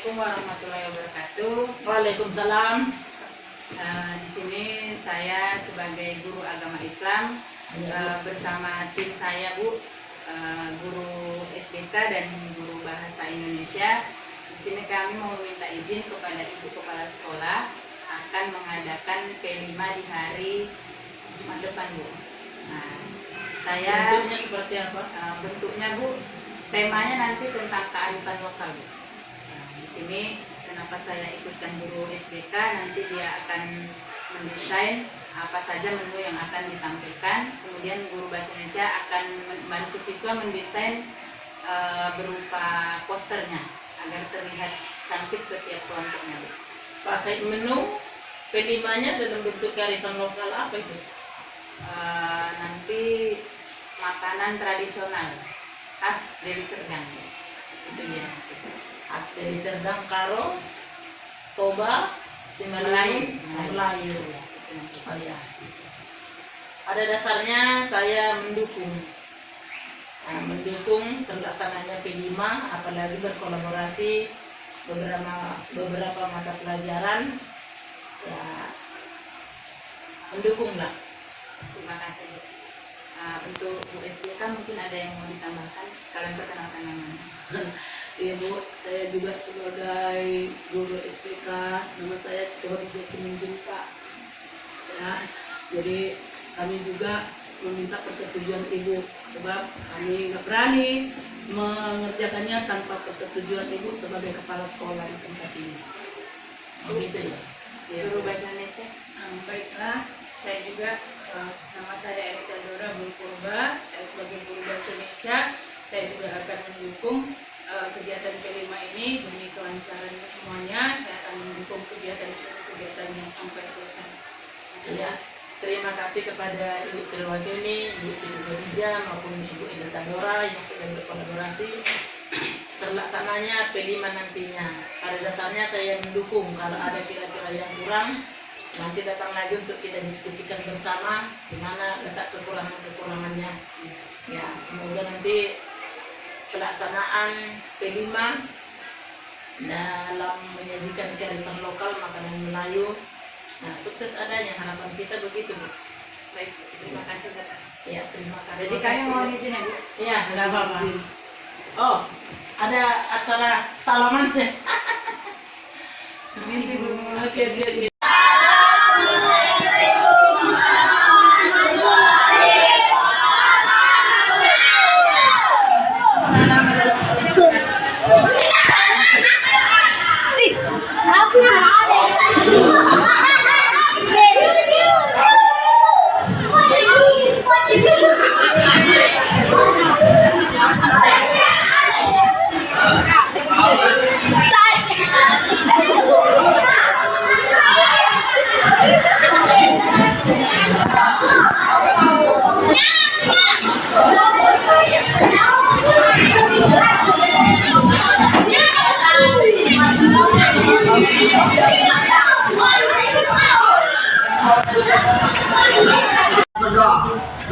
Assalamualaikum warahmatullahi wabarakatuh. Waalaikumsalam. Di sini saya sebagai guru agama Islam bersama tim saya, Bu, guru SBK dan guru bahasa Indonesia. Di sini kami mau minta izin kepada Ibu Kepala Sekolah akan mengadakan P5 di hari Jumat depan, Bu. Nah, saya Bentuknya seperti apa? Bentuknya, Bu, temanya nanti tentang kearifan lokal, Bu. Nah, di sini kenapa saya ikutkan guru SBK, nanti dia akan mendesain apa saja menu yang akan ditampilkan, kemudian guru bahasa Indonesia akan membantu siswa mendesain berupa posternya agar terlihat cantik setiap kelompoknya, Bu. Pakai menu P5-nya dalam bentuk kearifan lokal apa itu? Nanti makanan tradisional khas dari Serdang, itu ya. Khas dari Serdang, Karo, Toba, Melayu. Melayu. Oh ya. Pada dasarnya saya mendukung terlaksananya P5, apalagi berkolaborasi beberapa mata pelajaran, ya mendukunglah. Terima kasih, Bu. Untuk Bu SBK mungkin ada yang mau ditambahkan, sekalian perkenalkan namanya. Iya, Bu, saya juga sebagai guru SPK, nama saya Sitohori Jasmine Junta. Ya, jadi kami juga meminta persetujuan Ibu, sebab kami nggak berani mengerjakannya tanpa persetujuan Ibu sebagai kepala sekolah di tempat ini. Begitu ya. Guru bahasa Indonesia. Baiklah, saya juga nama saya Erika Dora Bulpurba. Saya sebagai guru bahasa Indonesia, saya juga akan mendukung kegiatan P5 ini demi kelancarannya semuanya. Saya akan mendukung kegiatannya sampai selesai. Ya, terima kasih kepada Ibu Sri Wahyuni, Ibu Sri Khadijah maupun Ibu Erika Dora yang sudah berkolaborasi terlaksananya P5 nantinya. Pada dasarnya saya mendukung. Kalau ada kira-kira yang kurang, nanti datang lagi untuk kita diskusikan bersama di mana letak kekurangannya. Ya, semoga nanti pelaksanaan P5 dalam menyajikan kearifan lokal makanan Melayu, nah sukses adanya, harapan kita begitu, Bu. Baik, terima kasih, Bu. Ya, terima kasih. Jadi kalian mau izin ya, Bu? Iya, nggak apa-apa. Oh, ada acara salaman ya? Oke.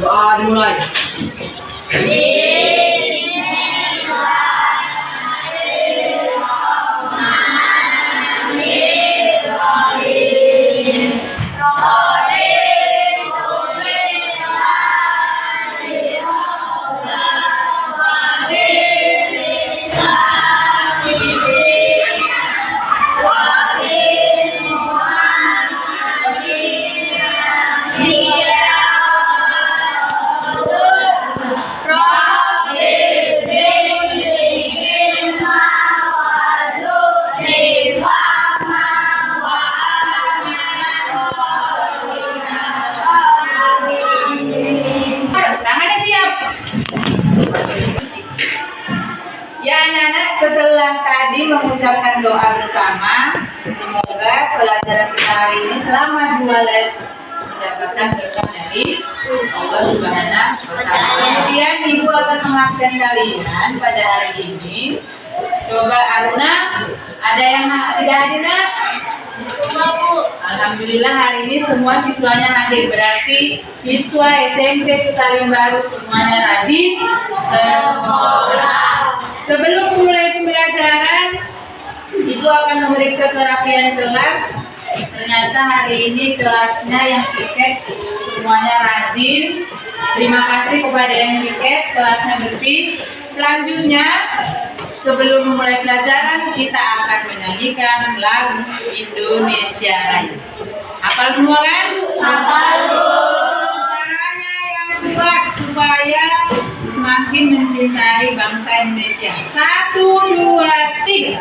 Doa dimulai. Ya anak-anak, setelah tadi mengucapkan doa bersama, semoga pelajaran kita hari ini selama 2 les mendapatkan berkah dari Allah Subhanahu wa Ta'ala. Kemudian Ibu akan mengabsen kalian pada hari ini. Coba Aruna, ada yang tidak hadir, Nak? Semua, Bu. Alhamdulillah hari ini semua siswanya hadir, berarti siswa SMP Kutaling Baru semuanya rajin sekolah. Sebelum mulai pembelajaran, Ibu akan memeriksa kerapian kelas. Ternyata hari ini kelasnya yang piket semuanya rajin. Terima kasih kepada yang piket, kelasnya bersih. Selanjutnya, sebelum memulai pelajaran, kita akan menyanyikan lagu Indonesia Raya. Hafal semua kan? Hafal. Suaranya yang kuat supaya semakin mencintai bangsa Indonesia. 1, 2, 3.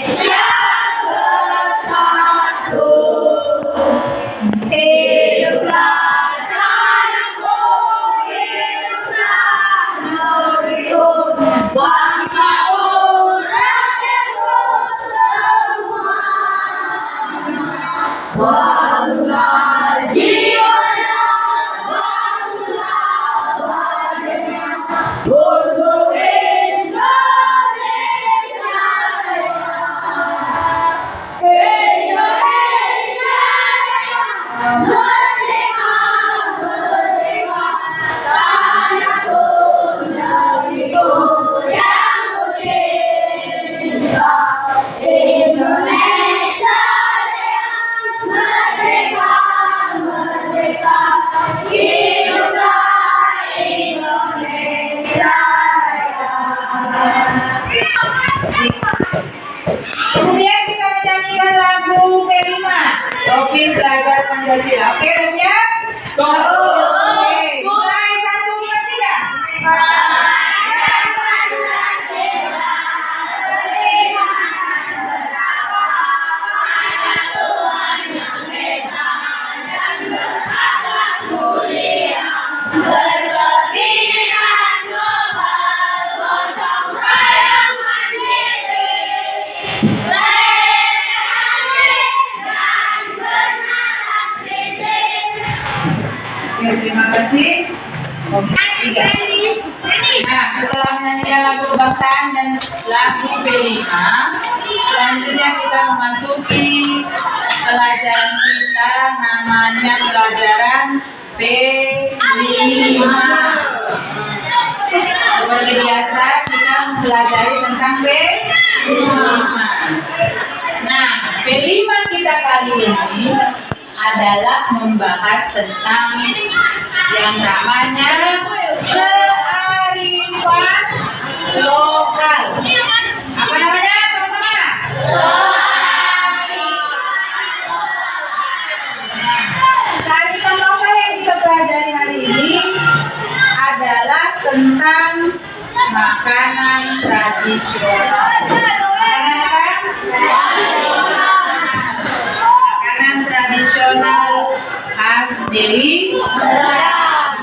Indonesia itu satu padaku. Kemudian kita menyanyikan lagu kelima, Profil Belajar Pancasila. Oke, udah siap? Oke, mulai 1, 2, 3. Oke, terima kasih. Tiga. Nah, setelah menyanyikan lagu kebangsaan dan lagu B5, selanjutnya kita memasuki pelajaran kita, namanya pelajaran B5. Seperti biasa kita mempelajari tentang B5. Nah, B5 kita kali ini adalah membahas tentang yang namanya kearifan lokal. Apa namanya? Sama-sama. Kearifan lokal yang kita pelajari hari ini adalah tentang makanan tradisional. Makanan apa? Makanan tradisional khas Deli Serdang.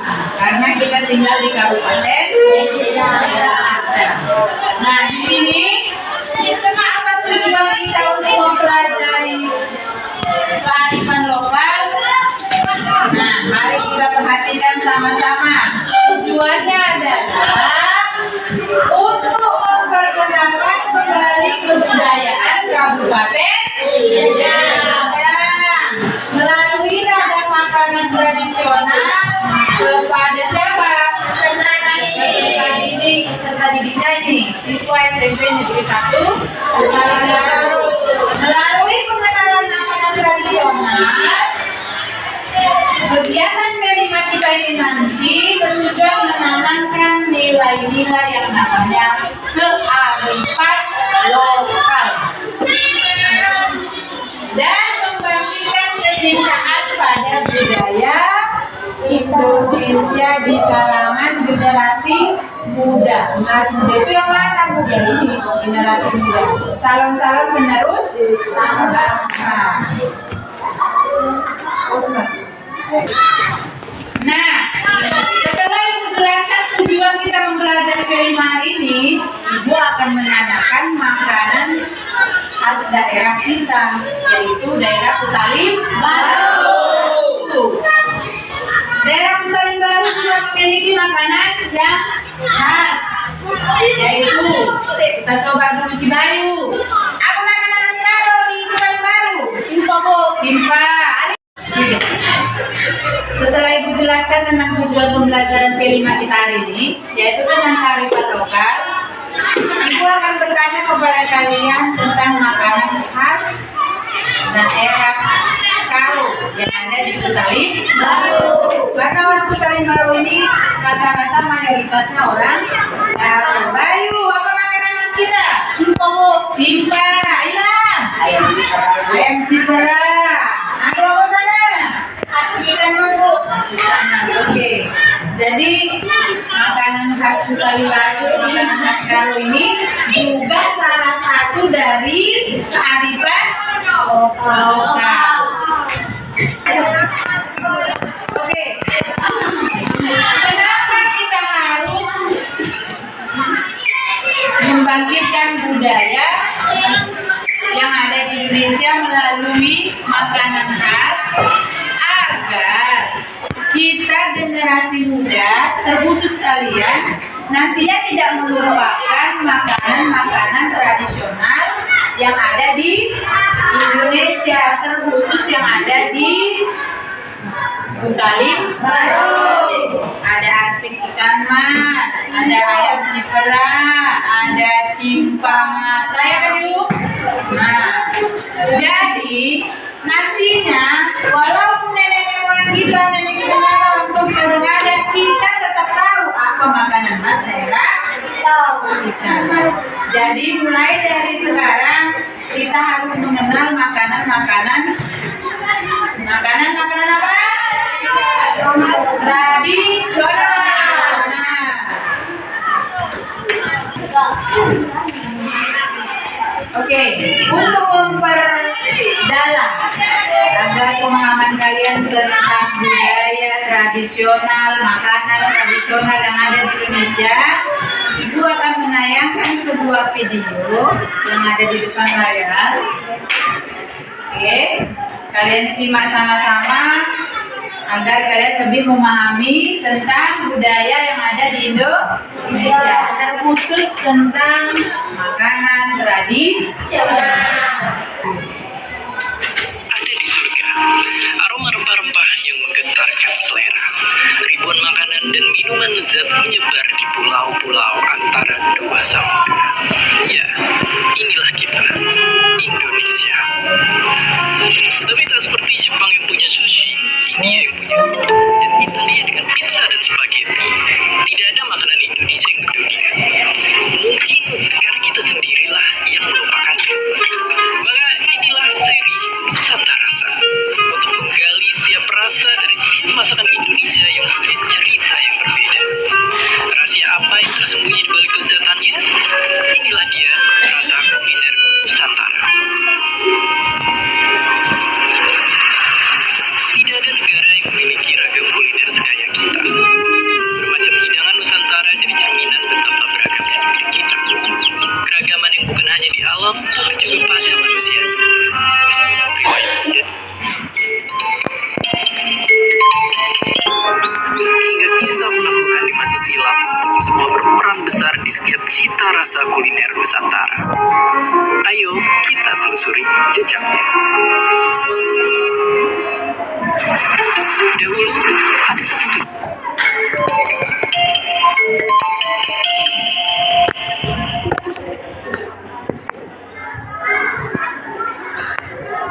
Karena kita tinggal di Kabupaten Deli Serdang. Nah, di sini apa tujuan kita untuk mempelajari kearifan lokal? Nah, mari kita perhatikan sama-sama. Tujuannya adalah untuk memperkenalkan kembali kebudayaan Kabupaten Deli Serdang melalui ragam makanan tradisional kepada siapa? Peserta didiknya ini siswa SMP Negeri 1 Talanggaru. Melalui pengenalan makanan tradisional, kegiatan kelima kita ini nanti bertujuan menanamkan nilai-nilai yang namanya kearifan lokal dan membangkitkan kecintaan pada budaya Indonesia di kalangan generasi muda. Generasi muda itu yang mana, Bu? Ya ini, generasi muda. Calon-calon penerus bangsa. Nah, setelah Ibu jelaskan tujuan kita mempelajari kelima ini, Ibu akan menanyakan makanan khas daerah kita, yaitu daerah Kutalim Baru. Daerah Kutalim Baru juga memiliki makanan yang khas, yaitu kita coba dulu si Bayu. Apa makanan khas karo di Kutalim Baru? Cimpa, Bu. Cimpa. Setelah Ibu jelaskan tentang tujuan pembelajaran P5 kita hari ini, yaitu tentang kearifan lokal, Ibu akan bertanya kepada kalian tentang makanan khas daerah Karo yang ada di Kutalim Baru. Karena orang Kutalim Baru ini rata-rata mayoritasnya orang Karo. Bayu, apa makanan khas kita? Cimpa, Bu. Cimpa. Ilang. Ayam cipera. Ayam cipera. Nah, kelompok sana. Nasi ikan mas, Bu. Nasi ikan mas, oke. Jadi makanan khas Kutalim Baru, makanan khas Karo ini juga salah satu dari kearifan lokal. Oke. Kenapa kita harus membangkitkan budaya yang ada di Indonesia melalui makanan khas agar kita generasi muda, terkhusus kalian, nantinya tidak melupakan makanan-makanan tradisional yang ada di Indonesia, terkhusus yang ada di Kutalim Baru. Ada arsik ikan mas, ada ayam cipera, ada cimpa mata, ya kan Ibu? Nah, jadi nantinya walaupun nenek moyang kita, nenek kita nggak ada, orang tua kita udah nggak ada, kita tetap tahu apa makanan khas daerah kita. Jadi mulai dari sekarang kita harus mengenal makanan apa? Tradisional. Oke, untuk memperdalam agar pemahaman kalian tentang budaya tradisional, makanan tradisional yang ada di Indonesia, Ibu akan menayangkan sebuah video yang ada di depan layar. Oke, kalian simak sama-sama agar kalian lebih memahami tentang budaya yang ada di Indonesia, terkhusus tentang makanan tradisional. Ada di surga, aroma rempah-rempah yang menggetarkan selera. Ribuan makanan dan minuman lezat menyebar di pulau-pulau antara dua samudera. Ya, inilah kita, Indonesia. Tapi tak seperti Jepang yang punya sushi, India yang punya udon, dan Italia dengan pizza dan spaghetti. Tidak ada makanan Indonesia yang mendunia. Mungkin karena kita sendirilah yang melupakannya. Maka inilah seri Nusantara Rasa, untuk menggali setiap rasa dari setiap masakan Indonesia yang punya cerita yang berbeda. Rahasia apa yang tersembunyi di balik lezatannya? Inilah dia rasa kuliner Nusantara. Tidak ada negara yang memiliki ragam kuliner sekaya kita. Bermacam hidangan Nusantara jadi cerminan betapa beragamnya negeri kita. Keragaman yang bukan hanya di alam, tapi juga pada manusia. Riwayat Buddha. Hingga kisah menaklukkan di masa silam, semua berperan besar di setiap cita rasa kuliner Nusantara. Ayo kita telusuri jejaknya. Dahulu ada satu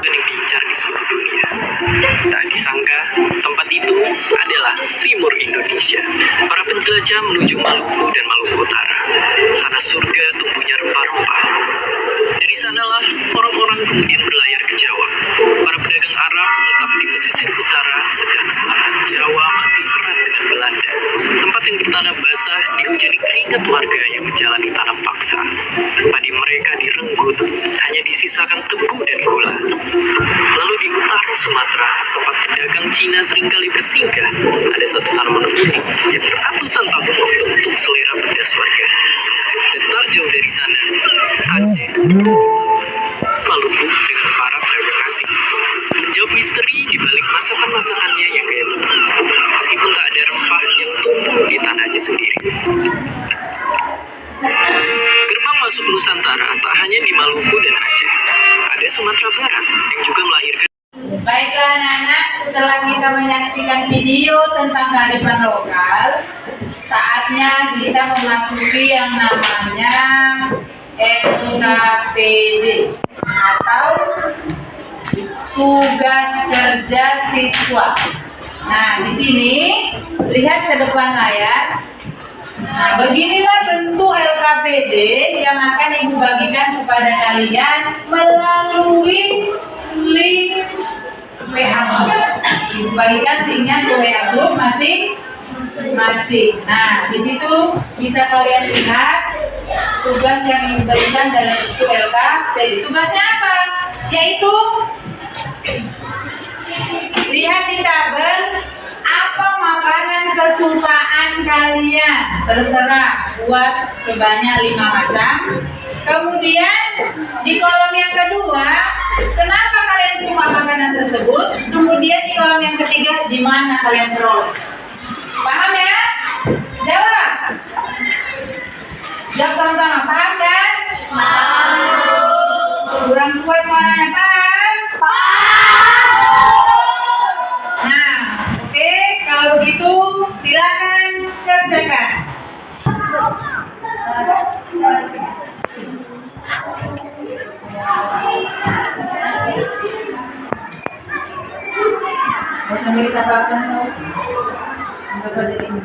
yang diincar di seluruh dunia. Tak disangka, tempat itu adalah timur Indonesia. Para penjelajah menuju Maluku dan Maluku Utara, tanah surga tumbuhnya rempah-rempah. Dari sanalah orang-orang kemudian berlayar ke Jawa. Para pedagang Arab menetap di pesisir utara, sedang selatan Jawa masih erat dengan Belanda. Tempat yang bertanah basah dihujani keringat banyak warga yang menjalani tanam paksa. Padi mereka direnggut, hanya disisakan tebu dan gula. Lalu di utara Sumatera, tempat pedagang Cina seringkali bersinggah, ada satu tanaman unik yang beratusan tahun untuk selera pedas warga. Dan tak jauh dari sana, Aceh, Maluku dengan para pedagang asing menjawab misteri di balik masakan-masakannya yang kaya tebu, meskipun tak ada rempah yang tumbuh di tanahnya sendiri. Gerbang masuk Nusantara tak hanya di Maluku dan Aceh, ada Sumatera Barat yang juga melahirkan. Baiklah anak-anak, setelah kita menyaksikan video tentang kearifan lokal, saatnya kita memasuki yang namanya LKPD atau tugas kerja siswa. Nah, di sini lihat ke depan layar. Nah, beginilah bentuk LKPD yang akan Ibu bagikan kepada kalian melalui link WA. Ibu bagikan linknya ke WA group masing-masing. Nah, di situ bisa kalian lihat tugas yang Ibu bagikan dalam bentuk LKPD. Tugasnya apa? Yaitu lihat di tabel apa makanan kesukaan kalian, terserah buat sebanyak 5 macam. Kemudian di kolom yang kedua, kenapa kalian suka makanan tersebut? Kemudian di kolom yang ketiga, di mana kalian peroleh? Paham ya? Jawab. Jawab sama-sama. Paham kan? Paham. Kurang kuat suaranya, paham? Nah, oke, kalau begitu silakan kerjakan. Sambil disabarkan, anggap aja ini.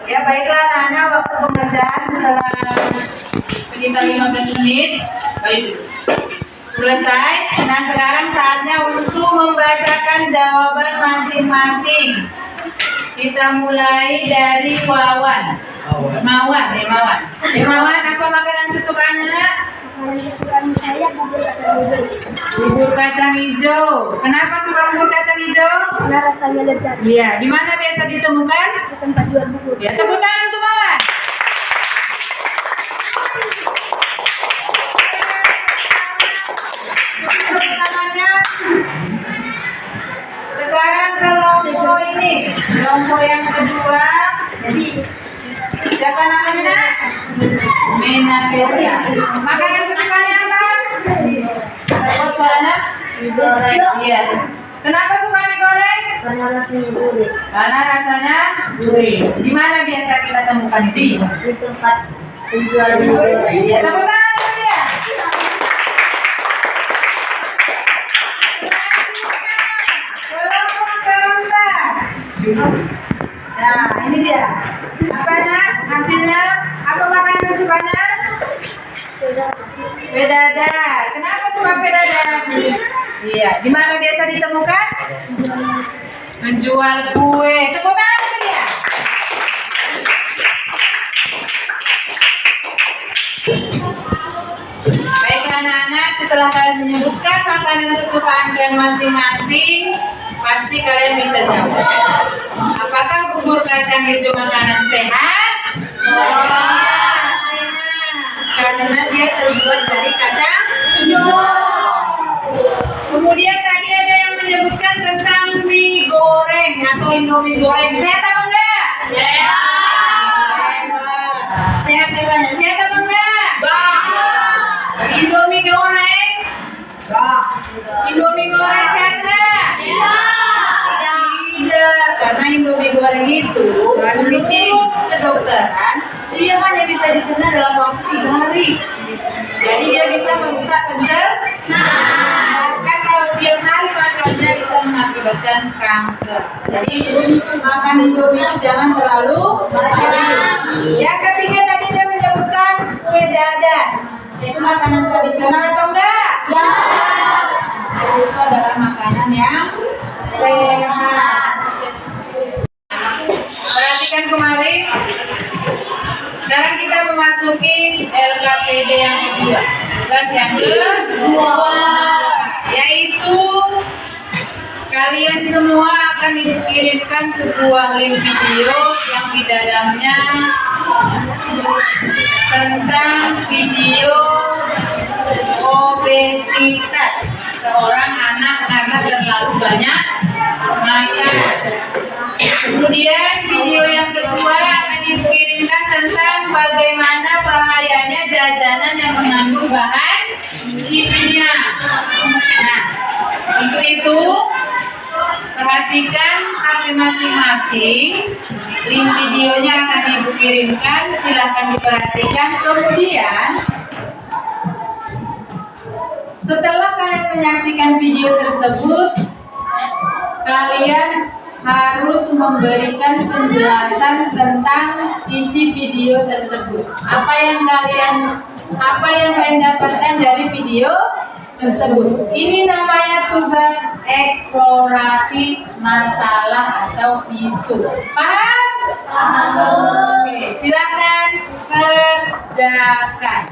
Ya baiklah anak-anak, waktu pengerjaan setelah sekitar 15 menit. Baik, selesai. Nah, sekarang saatnya untuk membacakan jawaban masing-masing. Kita mulai dari Wawan. Mawan. Mawan, apa makanan kesukaannya? Makanan kesukaan saya bubur kacang hijau. Bubur kacang hijau. Kenapa suka bubur kacang hijau? Karena rasanya lezat. Iya, di mana biasa ditemukan? Di tempat jual bubur. Ya, tepuk tangan untuk Mawan. Tepuk tangannya. Sekarang kelompok ini, kelompok yang kedua. Siapa namanya? Mena Kesia. Makanan kesukaannya apa? Buat suaranya? Iya. Kenapa suka mie goreng? Karena rasanya gurih. Karena rasanya gurih. Di mana biasa kita temukan itu? Di tempat penjual bubur. Iya, tepuk tangan dulu ya. Kelompok keempat. Nah, ini dia. Apanya? Hasilnya? Apa makanan kesukaannya? Bedadar. Kenapa suka bedadar? Iya. Di mana biasa ditemukan? Menjual kue. Tepuk tangan dulu ya. Baiklah anak-anak, setelah kalian menyebutkan makanan kesukaan kalian masing-masing, pasti kalian bisa jawab. Apakah bubur kacang hijau makanan sehat? Sehat. Karena dia terbuat dari kacang hijau. Kemudian tadi ada yang menyebutkan tentang mie goreng atau Indomie goreng. Sehat apa enggak? Sehat. Sehat katanya. Sehat apa enggak? Indomie goreng? Indomie goreng sehat enggak? Tidak, karena Indomie goreng itu menurut kedokteran dia hanya bisa dicerna dalam waktu 3 hari. Jadi dia bisa merusak pencernaan. Bahkan kalau tiap hari makannya bisa mengakibatkan mengakibatkan kanker. Jadi makan Indomie itu jangan terlalu banyak. Yang ketiga tadi saya menyebutkan kue dadar. Itu makanan tradisional atau enggak? Ya. Itu adalah makanan yang sehat. Perhatikan kemarin. Sekarang kita memasuki LKPD yang kedua. Tugas yang kedua, yaitu kalian semua akan dikirimkan sebuah link video yang di dalamnya tentang video obesitas seorang anak karena terlalu banyak makan. Kemudian video yang kedua akan dikirimkan tentang bagaimana bahayanya jajanan yang mengandung bahan kimia. Nah, untuk itu perhatikan HP masing-masing. Link videonya akan Ibu kirimkan, silahkan diperhatikan. Kemudian setelah kalian menyaksikan video tersebut, kalian harus memberikan penjelasan tentang isi video tersebut. Apa yang kalian dapatkan dari video tersebut. Ini namanya tugas eksplorasi masalah atau isu. Paham? Paham. Oke, silakan kerjakan.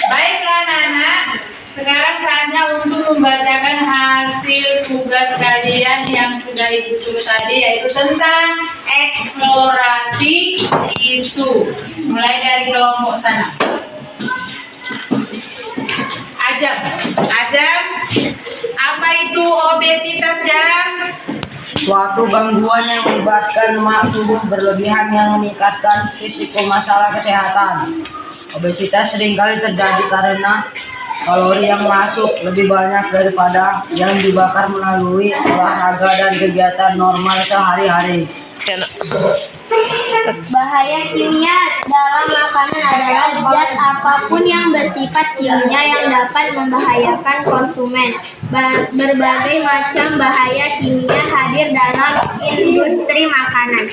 Baiklah anak-anak, sekarang saatnya untuk membacakan hasil tugas kalian yang sudah Ibu suruh tadi, yaitu tentang eksplorasi isu. Mulai dari kelompok sana. Ajam, apa itu obesitas, Jam? Suatu gangguan yang melibatkan lemak tubuh berlebihan yang meningkatkan risiko masalah kesehatan. Obesitas seringkali terjadi karena kalori yang masuk lebih banyak daripada yang dibakar melalui olahraga dan kegiatan normal sehari-hari. Bahaya kimia dalam makanan adalah zat apapun yang bersifat kimia yang dapat membahayakan konsumen. Berbagai macam bahaya kimia hadir dalam industri makanan.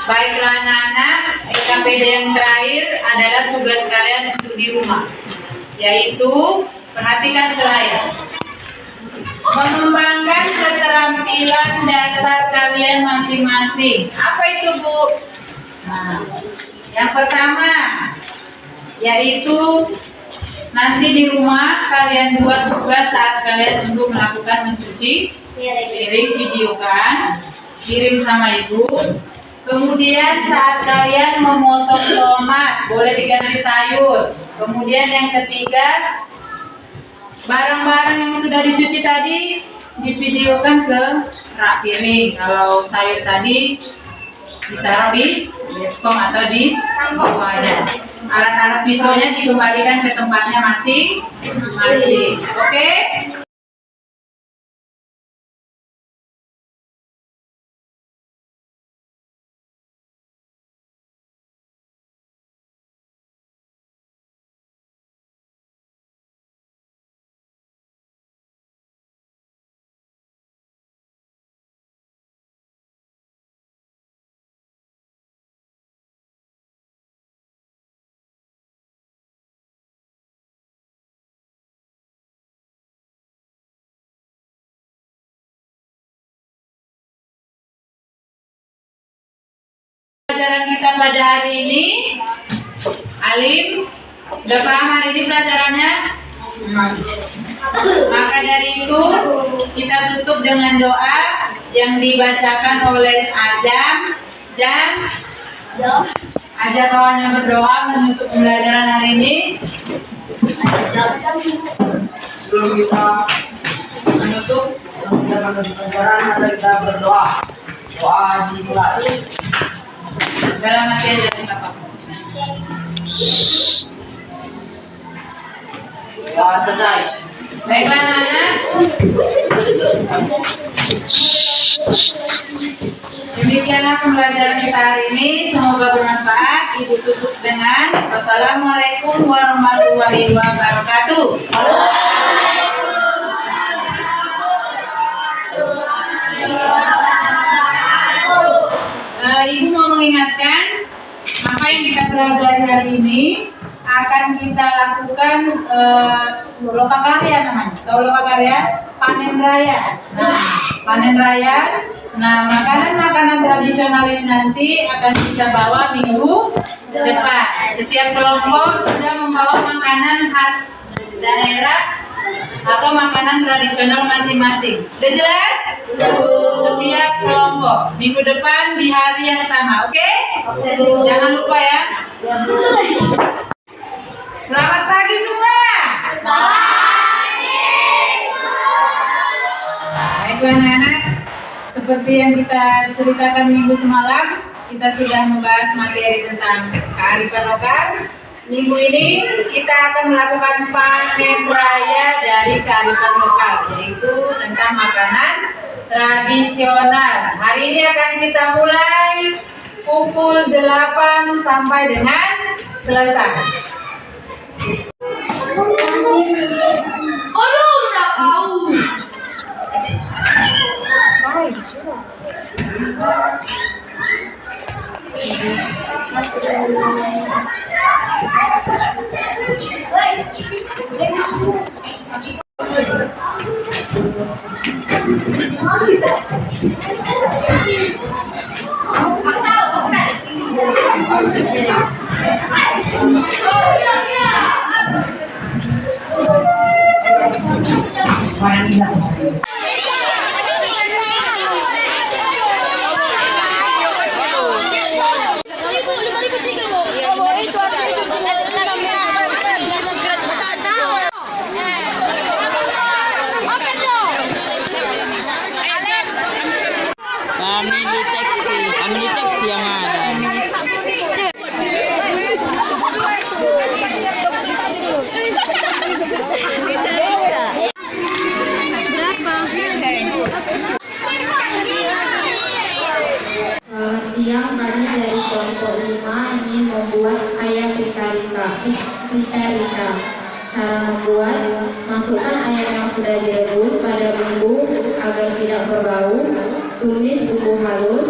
Baiklah anak-anak, LKPD yang terakhir adalah tugas kalian untuk di rumah, yaitu perhatikan layar. Mengembangkan keterampilan dasar kalian masing-masing. Apa itu, Bu? Nah, yang pertama yaitu nanti di rumah kalian buat tugas saat kalian untuk melakukan mencuci piring, videokan, kirim sama Ibu. Kemudian saat kalian memotong tomat, boleh diganti sayur. Kemudian yang ketiga, barang-barang yang sudah dicuci tadi divideokan ke rak piring. Kalau sayur tadi ditaruh di baskom atau di bawahnya. Alat-alat pisaunya dikembalikan ke tempatnya masing-masing. Oke? Pelajaran kita pada hari ini, Alim, udah paham hari ini pelajarannya? Maka dari itu kita tutup dengan doa yang dibacakan oleh Ajam. Ajak kawannya berdoa menutup pembelajaran hari ini. Sebelum kita menutup pelajaran, mari kita berdoa. Doa dimulai. Dalam hati aja kita Pak. Ya, selesai. Baiklah anak-anak. Demikian demikianlah pembelajaran kita hari ini. Semoga bermanfaat. Ibu tutup dengan wassalamualaikum warahmatullahi wabarakatuh. Ibu mau mengingatkan apa yang kita pelajari hari ini akan kita lakukan lokakarya namanya. Tahu lokakarya? Panen raya. Nah, panen raya. Nah, makanan-makanan tradisional ini nanti akan kita bawa minggu depan. Setiap kelompok sudah membawa makanan khas daerah atau makanan tradisional masing-masing. Udah jelas? Setiap kelompok minggu depan di hari yang sama, oke? Jangan lupa ya. Selamat pagi semua. Baik anak-anak, seperti yang kita ceritakan minggu semalam, kita sudah membahas materi tentang kearifan lokal. Minggu ini kita akan melakukan panen raya dari kearifan lokal, yaitu tentang makanan tradisional. Hari ini akan kita mulai pukul 8 sampai dengan selesai. Ambil taksi yang ada. Siang kami dari kelompok 5 ingin membuat ayam rica-rica. Cara membuat: masukkan ayam yang sudah direbus pada bumbu agar tidak berbau. Tumis bumbu halus,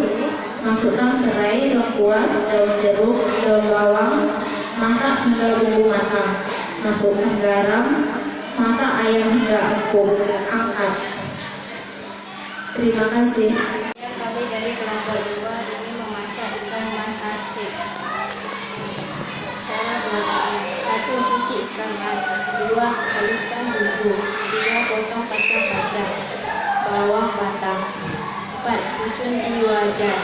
masukkan serai, lengkuas, daun jeruk, daun bawang, masak hingga bumbu matang. Masukkan garam, masak ayam hingga empuk, angkat. Terima kasih. Kami dari kelompok 2 ingin memasak ikan mas asin. Cara buatnya: 1. Cuci ikan mas. 2. Haluskan bumbu. 3. Potong kacang-kacang, bawang patang. 4. Susun di wajan.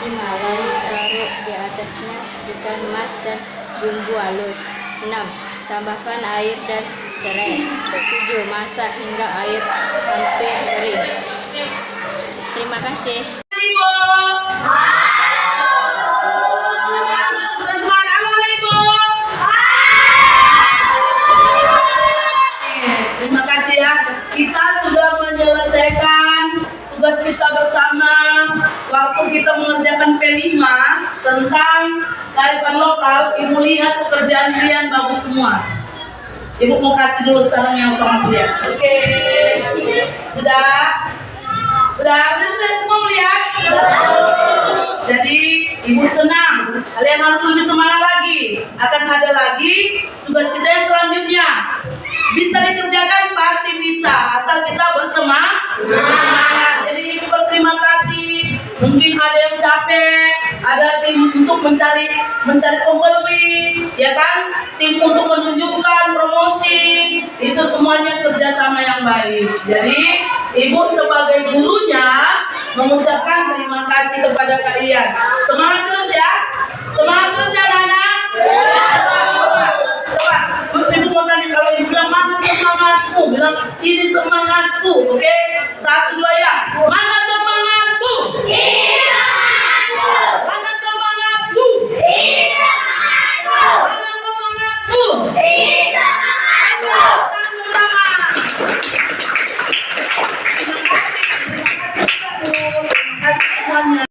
5. Lalu taruh di atasnya ikan mas dan bumbu halus. 6. Tambahkan air dan serai. 7. Masak hingga air hampir kering. Terima kasih. Terima kasih ya. Kita sudah menyelesaikan tugas kita bersama waktu kita mengerjakan P5 tentang kearifan lokal. Ibu lihat pekerjaan kalian bagus semua. Ibu mau kasih dulu salam yang sangat lihat. Oke. Sudah? Udah semua melihat? Jadi ibu senang. Kalian harus lebih semangat lagi. Akan ada lagi tugas kita yang selanjutnya. Bisa dikerjakan, pasti bisa, asal kita bersemangat. Jadi ibu berterima kasih. Mungkin ada yang capek, ada tim untuk mencari pembeli, ya kan? Tim untuk menunjukkan promosi, itu semuanya kerjasama yang baik. Jadi ibu sebagai gurunya mengucapkan terima kasih kepada kalian. Semangat terus ya, semangat terus ya anak-anak. Coba, ibu mau tanya, kalau ibu bilang mana semangatmu, bilang ini semangatku, oke? 1, 2 ya. Mana semangatmu? Mana semangatmu? Mana semangatmu? Sama-sama. Terima kasih semuanya.